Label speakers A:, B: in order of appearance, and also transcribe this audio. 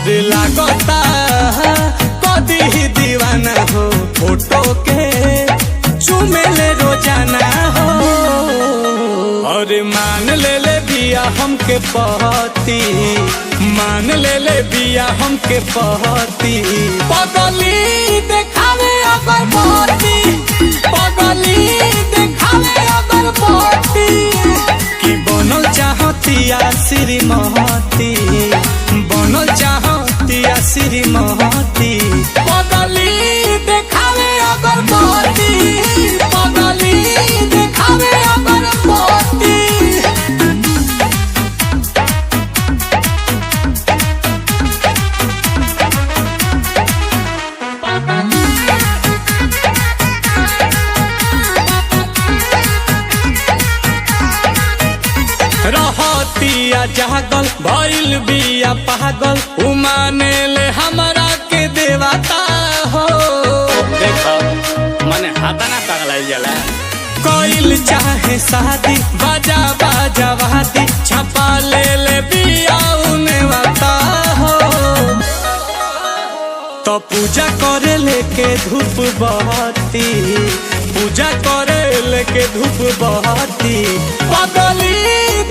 A: और लागता कदी ही दीवाना हो, फोटो के चुमेले रोजाना हो। और मान ले बिया हमके पहती, मान ले बिया हमके पहती। पगली देखावे अगर पहती, पगली देखावे अगर पहती। कि बनल चाहतिया श्रीमती, बनल चाहतिया श्रीमती। पगली देखावे अगर पहती, पगली देखावे अगर पहती। रहतिया जागल भइल बिया पागल, उमाने ले हमरा के देवता हो।
B: देखो मने हाथा ना पगलाइल जाला।
A: कोइल चाहे शादी बाजा बाजा वादी, छपा ले बिया उने वाता हो। तो पूजा करे लेके धूप बहती, पूजा करे लेके धूप बहती। पगली